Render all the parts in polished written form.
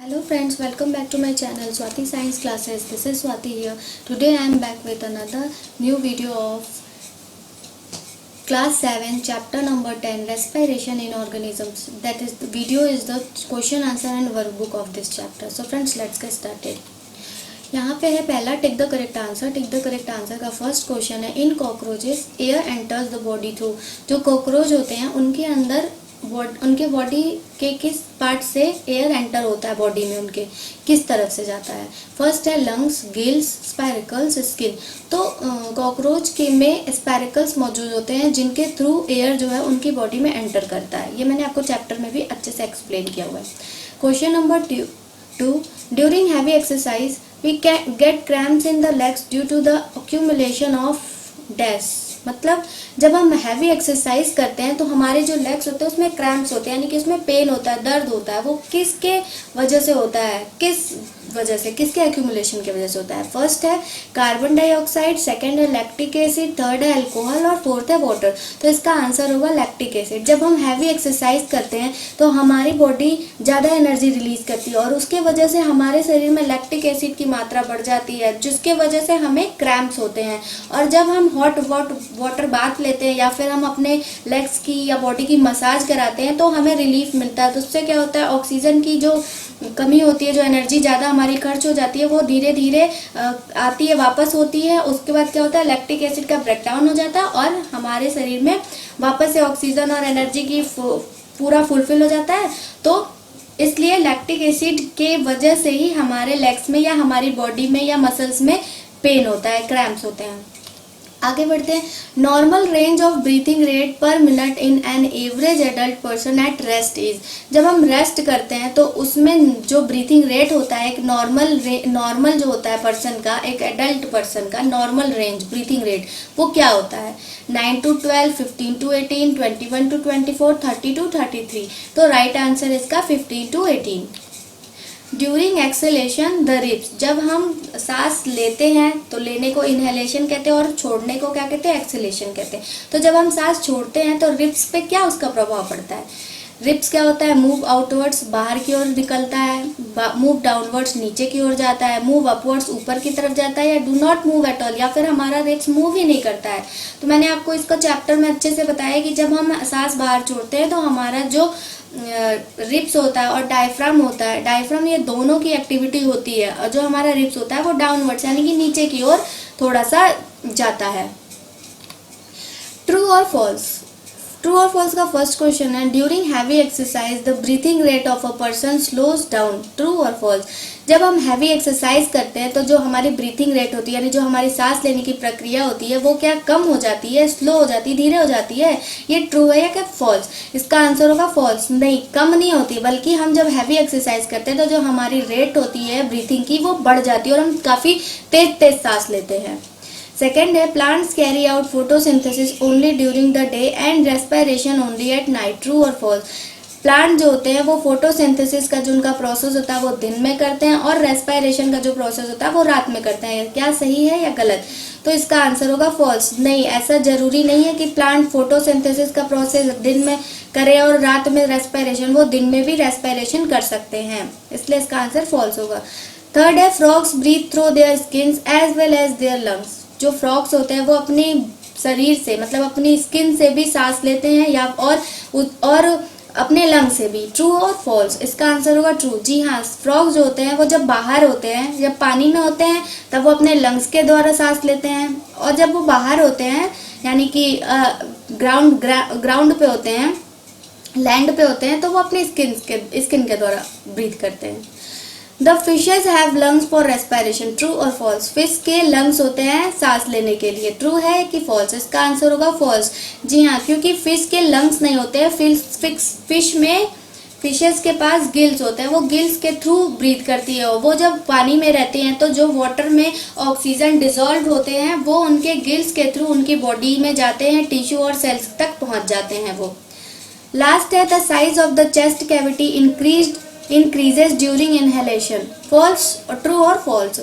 Hello friends, welcome back to my channel Swati Science Classes. This is Swati here. Today I am back with another new video of class 7 chapter number 10 respiration in organisms. That is, the video is the question answer and workbook of this chapter. So friends, let's get started. यहाँ पे है पहला tick the correct answer. Tick the correct answer का first question है, in cockroaches air enters the body through. जो cockroach होते हैं उनके अंदर उनके बॉडी के किस पार्ट से एयर एंटर होता है, बॉडी में उनके किस तरफ से जाता है। फर्स्ट है लंग्स, गिल्स, स्पायरिकल्स, स्किन। तो कॉकरोच के में स्पायरिकल्स मौजूद होते हैं जिनके थ्रू एयर जो है उनकी बॉडी में एंटर करता है। ये मैंने आपको चैप्टर में भी अच्छे से एक्सप्लेन किया हुआ है। Question number 2, during heavy exercise we get cramps in the legs due to the accumulation of dash। मतलब जब हम हैवी एक्सरसाइज करते हैं तो हमारे जो लेग्स होते हैं उसमें क्रैम्प्स होते हैं, यानी कि उसमें पेन होता है, दर्द होता है। वो किसके वजह से होता है, किस वजह से, किसके एक्यूमुलेशन की वजह से होता है। फर्स्ट है कार्बन डाइऑक्साइड, सेकंड है लैक्टिक एसिड, थर्ड है अल्कोहल और फोर्थ है वाटर। तो इसका आंसर होगा लैक्टिक एसिड। जब हम हैवी एक्सरसाइज करते हैं तो हमारी बॉडी ज़्यादा एनर्जी रिलीज करती है और उसके वजह से हमारे शरीर में लैक्टिक एसिड की मात्रा बढ़ जाती है, जिसके वजह से हमें क्रैम्प्स होते हैं। और जब हम हॉट वाटर बाथ लेते हैं या फिर हम अपने लेग्स की या बॉडी की मसाज कराते हैं तो हमें रिलीफ मिलता है। तो उससे क्या होता है, ऑक्सीजन की जो कमी होती है, जो एनर्जी ज़्यादा हमारी खर्च हो जाती है, वो धीरे धीरे आती है, वापस होती है। उसके बाद क्या होता है, लैक्टिक एसिड का ब्रेकडाउन हो जाता है और हमारे शरीर में वापस से ऑक्सीजन और एनर्जी की पूरा फुलफिल हो जाता है। तो इसलिए लैक्टिक एसिड के वजह से ही हमारे लेग्स में या हमारी बॉडी में या मसल्स में पेन होता है, क्रैम्प्स होते हैं। आगे बढ़ते हैं। Normal range of breathing rate पर minute in an average adult person at rest is. जब हम रेस्ट करते हैं तो उसमें जो ब्रीथिंग रेट होता है, एक नॉर्मल जो होता है पर्सन का, एक एडल्ट पर्सन का नॉर्मल रेंज ब्रीथिंग रेट वो क्या होता है, 9 to 12, 15 to 18, 21 to 24, 30 to 33। तो राइट आंसर इसका 15 to 18। During acceleration the ribs. जब हम सांस लेते हैं तो लेने को इनहेलेशन कहते हैं और छोड़ने को क्या कहते हैं, एक्सेलेशन कहते हैं। तो जब हम सांस छोड़ते हैं तो रिब्स पे क्या उसका प्रभाव पड़ता है। रिब्स क्या होता है, मूव आउटवर्ड्स, बाहर की ओर निकलता है, मूव डाउनवर्ड्स, नीचे की ओर जाता है, मूव अपवर्ड्स, ऊपर की तरफ जाता है, या do not move at all, या फिर हमारा रिब्स मूव ही नहीं करता है। तो मैंने आपको इसका चैप्टर में अच्छे से बताया कि जब हम सांस बाहर छोड़ते हैं तो हमारा जो रिब्स होता है और डायफ्राम होता है, डायफ्राम ये दोनों की एक्टिविटी होती है, और जो हमारा रिब्स होता है वो डाउनवर्ड्स यानी कि नीचे की ओर थोड़ा सा जाता है। ट्रू और फॉल्स। ट्रू और फॉल्स का फर्स्ट क्वेश्चन है, during heavy exercise the breathing rate of a person slows down. True और फॉल्स। जब हम हैवी एक्सरसाइज करते हैं तो जो हमारी ब्रीथिंग रेट होती है, यानी जो हमारी सांस लेने की प्रक्रिया होती है, वो क्या कम हो जाती है, स्लो हो जाती है, धीरे हो जाती है। ये ट्रू है या क्या फॉल्स। इसका आंसर होगा फॉल्स। नहीं, कम नहीं होती, बल्कि हम जब हैवी एक्सरसाइज करते हैं तो जो हमारी रेट होती है ब्रीथिंग की वो बढ़ जाती है और हम काफ़ी तेज सांस लेते हैं। सेकेंड है, plants carry out photosynthesis only during the day and respiration only at night. True और फॉल्स। प्लांट जो होते हैं वो फोटोसिंथेसिस का जो उनका प्रोसेस होता है वो दिन में करते हैं और रेस्पिरेशन का जो प्रोसेस होता है वो रात में करते हैं। क्या सही है या गलत। तो इसका आंसर होगा फॉल्स। नहीं, ऐसा जरूरी नहीं है कि प्लांट फोटोसिंथेसिस का प्रोसेस दिन में करे और रात में रेस्पिरेशन, वो दिन में भी रेस्पिरेशन कर सकते हैं, इसलिए इसका आंसर फॉल्स होगा। थर्ड है, frogs breathe through their skin as well as their lungs. जो फ्रॉग्स होते हैं वो अपनी शरीर से, मतलब अपनी स्किन से भी सांस लेते हैं या और अपने लंग से भी। ट्रू और फॉल्स। इसका आंसर होगा ट्रू। जी हाँ, फ्रॉग्स जो होते हैं वो जब बाहर होते हैं, जब पानी में होते हैं, तब वो अपने लंग्स के द्वारा सांस लेते हैं, और जब वो बाहर होते हैं यानी कि ग्राउंड पे होते हैं, लैंड पे होते हैं, तो वो अपनी स्किन के द्वारा ब्रीथ करते हैं। The fishes have lungs for respiration. True और फॉल्स। फिश के लंग्स होते हैं सांस लेने के लिए। ट्रू है कि फॉल्स। इसका आंसर होगा फॉल्स। जी हाँ, क्योंकि फिश के लंग्स नहीं होते हैं, फिशेस के पास गिल्स होते हैं, वो गिल्स के थ्रू ब्रीथ करती है। वो जब पानी में रहती हैं तो जो वाटर में ऑक्सीजन डिसॉल्व होते हैं वो उनके गिल्स के थ्रू उनकी बॉडी में जाते हैं, टिश्यू और सेल्स तक पहुंच जाते हैं वो। लास्ट है, the size of the chest cavity increases during inhalation. False. True और फॉल्स।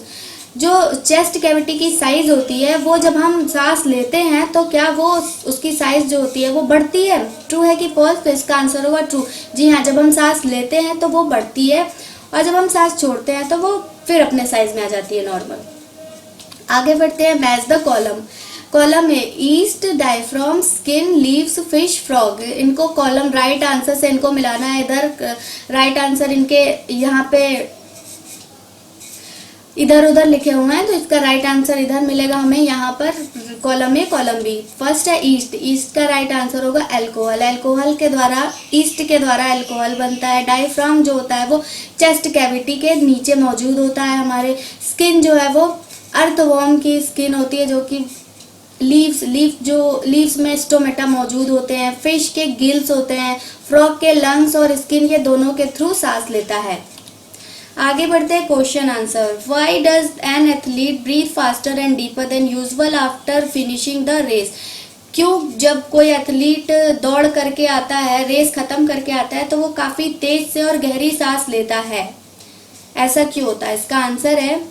जो चेस्ट कैविटी की साइज होती है वो जब हम सांस लेते हैं तो क्या वो उसकी साइज जो होती है वो बढ़ती है। ट्रू है कि फॉल्स। तो इसका आंसर होगा ट्रू। जी हाँ, जब हम सांस लेते हैं तो वो बढ़ती है और जब हम सांस छोड़ते हैं तो वो फिर अपने साइज में आ जाती है नॉर्मल। आगे बढ़ते हैं, मैच द कॉलम। कॉलम है east, diaphragm, skin, leaves, fish, frog. इनको कॉलम राइट आंसर से इनको मिलाना है। इधर राइट आंसर इनके यहाँ पे इधर उधर लिखे हुए हैं, तो इसका राइट आंसर इधर मिलेगा हमें यहाँ पर column A column B. First है ईस्ट, ईस्ट का राइट आंसर होगा अल्कोहल। अल्कोहल के द्वारा, ईस्ट के द्वारा अल्कोहल बनता है। डायफ्राम जो होता है वो चेस्ट कैविटी के नीचे मौजूद होता है हमारे। स्किन जो है वो अर्थवर्म की स्किन होती है, जो कि लीव्स में स्टोमेटा मौजूद होते हैं। फिश के गिल्स होते हैं। फ्रॉग के लंग्स और स्किन के दोनों के थ्रू सांस लेता है। आगे बढ़ते हैं, question answer. Why does an athlete breathe faster and deeper than usual after finishing the race? क्यों जब कोई एथलीट दौड़ करके आता है, रेस खत्म करके आता है, तो वो काफी तेज से और गहरी सांस लेता है? ऐसा क्यों होता है? इसका आंसर है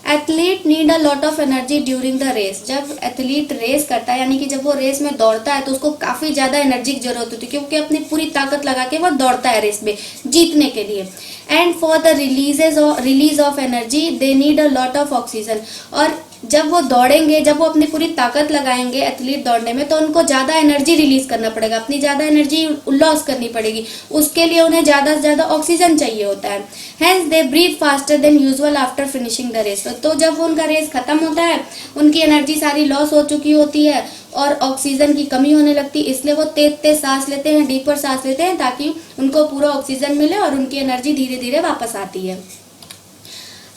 athlete need a lot of energy during the race. जब एथलीट रेस करता है, यानी कि जब वो रेस में दौड़ता है, तो उसको काफी ज्यादा एनर्जी की जरूरत होती है, क्योंकि अपनी पूरी ताकत लगा के वो दौड़ता है रेस में जीतने के लिए। And for the release of energy they need a lot of oxygen. और जब वो दौड़ेंगे, जब वो अपनी पूरी ताकत लगाएंगे एथलीट दौड़ने में, तो उनको ज्यादा एनर्जी रिलीज करना पड़ेगा, अपनी ज्यादा एनर्जी लॉस करनी पड़ेगी। उसके लिए उन्हें ज्यादा से ज्यादा ऑक्सीजन चाहिए होता है। Hence they breathe faster than usual after finishing the race. तो जब उनका रेस खत्म होता है, उनकी एनर्जी सारी लॉस हो चुकी होती है और ऑक्सीजन की कमी होने लगती है, इसलिए वो तेज तेज सांस लेते हैं, डीपर सांस लेते हैं, ताकि उनको पूरा ऑक्सीजन मिले और उनकी एनर्जी धीरे धीरे वापस आती है।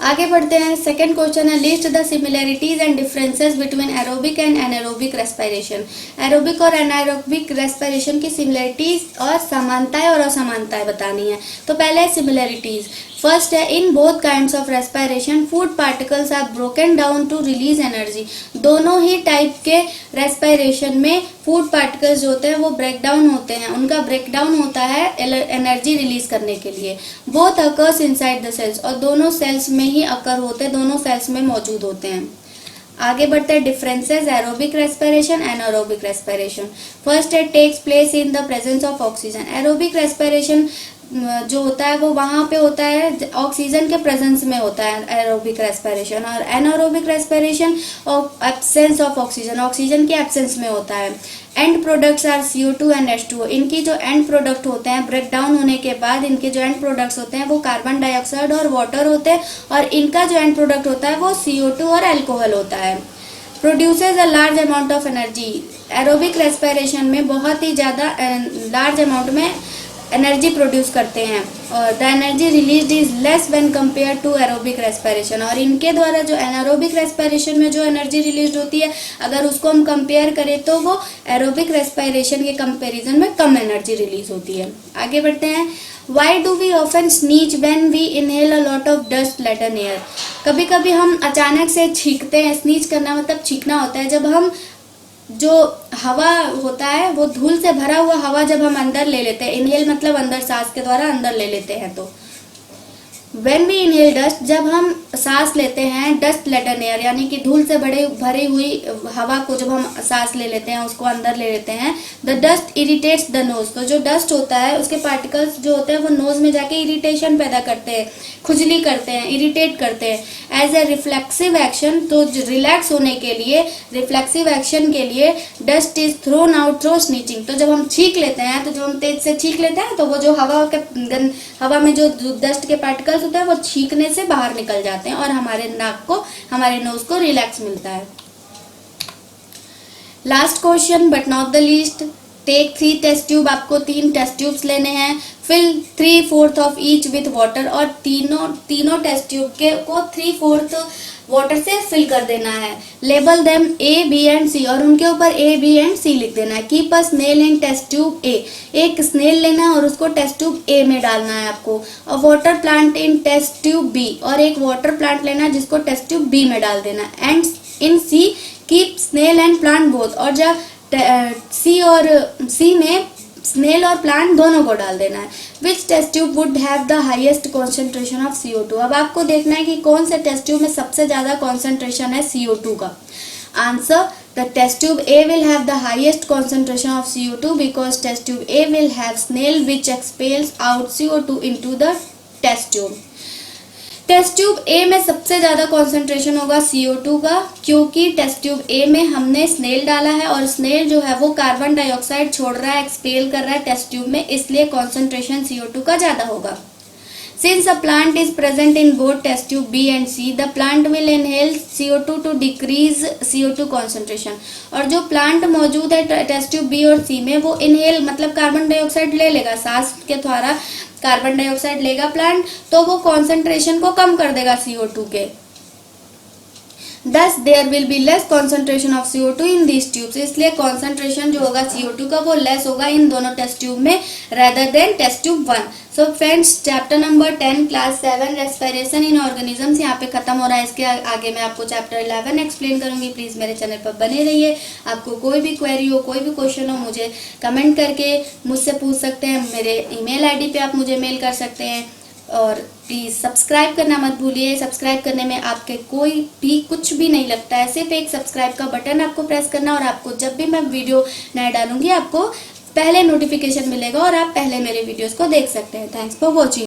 आगे बढ़ते हैं, सेकंड क्वेश्चन है list the similarities and differences between aerobic and anaerobic respiration. Aerobic और एनारोबिक रेस्पिरेशन की सिमिलरिटीज और समानताएं और असमानताएं बतानी है। तो पहले सिमिलरिटीज। फर्स्ट है in both kinds of respiration food particles are broken down to release energy. दोनों ही टाइप के रेस्पिरेशन में फूड पार्टिकल्स जो होते हैं वो ब्रेक डाउन होते हैं, उनका ब्रेक डाउन होता है एनर्जी रिलीज करने के लिए। Both occurs inside the cells, और दोनों सेल्स में ही अकर होते हैं, दोनों सेल्स में मौजूद होते हैं। आगे बढ़ते हैं, differences aerobic respiration anaerobic respiration. First है takes place in the presence of oxygen. Aerobic respiration जो होता है वो वहाँ पे होता है ऑक्सीजन के प्रेजेंस में होता है एरोबिक रेस्पिरेशन, और anaerobic respiration absence of oxygen, oxygen के एब्सेंस में होता है। And products are CO2 and H2O। इनकी जो एंड प्रोडक्ट होते हैं ब्रेक डाउन होने के बाद, इनके जो एंड प्रोडक्ट्स होते हैं वो कार्बन डाइऑक्साइड और वाटर होते हैं, और इनका जो एंड प्रोडक्ट होता है वो CO2 और अल्कोहल होता है। Produces a large amount of energy. Aerobic respiration में बहुत ही ज़्यादा लार्ज अमाउंट में एनर्जी प्रोड्यूस करते हैं, और the energy release is less when compare to aerobic respiration. और इनके द्वारा जो एनारोबिक रेस्पिरेशन में जो एनर्जी रिलीज होती है, अगर उसको हम कंपेयर करें तो वो एरोबिक रेस्पिरेशन के कंपैरिजन में कम एनर्जी रिलीज होती है। आगे बढ़ते हैं, why do we often sneeze when we inhale a lot of dust laden air. कभी कभी हम अचानक से छींकते हैं। स्नीच करना मतलब छींकना होता है, जब हम जो हवा होता है वो धूल से भरा हुआ हवा जब हम अंदर ले लेते हैं, इनहेल मतलब अंदर सांस के द्वारा अंदर ले लेते हैं, तो When we inhale dust, जब हम सांस लेते हैं डस्ट लेडन एयर, यानी कि धूल से भरी हुई हवा को जब हम सांस ले लेते हैं, उसको अंदर ले लेते हैं, the dust irritates the nose. तो जो डस्ट होता है उसके पार्टिकल्स जो होते हैं वो नोज में जाके इरिटेशन पैदा करते हैं, खुजली करते हैं, इरिटेट करते हैं। एज ए रिफ्लेक्सिव एक्शन, तो रिलैक्स होने के लिए, रिफ्लेक्सिव एक्शन के लिए dust is thrown out through sneezing. तो जब हम छींक लेते हैं, तो जब हम तेज से छींक लेते हैं तो वो जो हवा में जो डस्ट के पार्टिकल्स होता है वो छींकने से बाहर निकल जाते हैं और हमारे नाक को, हमारे नोज को रिलैक्स मिलता है। Last question but not the least, take 3 test tube. आपको 3 टेस्ट ट्यूब्स लेने हैं, fill 3/4 of each with water, और तीनों टेस्ट ट्यूब के को 3/4 वाटर से फिल कर देना है। Label them A, B and C, और उनके ऊपर A, B एंड C लिख देना है। Keep a snail in test tube A, एक स्नेल लेना है और उसको टेस्ट ट्यूब A में डालना है आपको। और water plant in test tube B, और एक वाटर प्लांट लेना है जिसको टेस्ट ट्यूब B में डाल देना है। And in C keep snail and plant both, और जब C में स्नेल और प्लांट दोनों को डाल देना है। Which test tube would have the highest concentration of CO2। अब आपको देखना है कि कौन से टेस्ट ट्यूब में सबसे ज्यादा कॉन्सेंट्रेशन है CO2 का। Answer, the test tube A will have the highest concentration of CO2 because test tube A will have snail which expels out CO2 into the test tube। Test tube A में सबसे ज़्यादा concentration होगा CO2 का, क्योंकि test tube A में हमने snail डाला है और स्नेल जो है वो कार्बन डाइऑक्साइड छोड़ रहा है, एक्सपेल कर रहा है टेस्ट ट्यूब में, इसलिए कॉन्सेंट्रेशन CO2 का ज़्यादा होगा। Since a plant is present in both test tube B and C, the plant will inhale CO2 to decrease CO2 concentration। और जो प्लांट मौजूद है टेस्ट ट्यूब B और C में, वो इनहेल मतलब कार्बन डाइऑक्साइड ले लेगा, सांस के द्वारा कार्बन डाइऑक्साइड लेगा प्लांट, तो वो कॉन्सेंट्रेशन को कम कर देगा CO2 के। Thus there will be less concentration of CO2 in these tubes। इसलिए कॉन्सेंट्रेशन जो होगा CO2 का वो लेस होगा इन दोनों टेस्ट ट्यूब में rather than test tube 1। So friends, chapter number 10 class 7 respiration in organisms यहाँ पे खत्म हो रहा है। इसके आगे मैं आपको चैप्टर 11 एक्सप्लेन करूंगी। प्लीज मेरे चैनल पर बने रहिए। आपको कोई भी क्वेरी हो, कोई भी क्वेश्चन हो, मुझे कमेंट करके मुझसे पूछ सकते हैं। मेरे ईमेल आईडी पे आप मुझे मेल कर सकते हैं। और प्लीज़ सब्सक्राइब करना मत भूलिए। सब्सक्राइब करने में आपके कोई भी कुछ भी नहीं लगता है, सिर्फ एक सब्सक्राइब का बटन आपको प्रेस करना, और आपको जब भी मैं वीडियो नया डालूंगी आपको पहले नोटिफिकेशन मिलेगा और आप पहले मेरे वीडियोस को देख सकते हैं। Thanks for watching.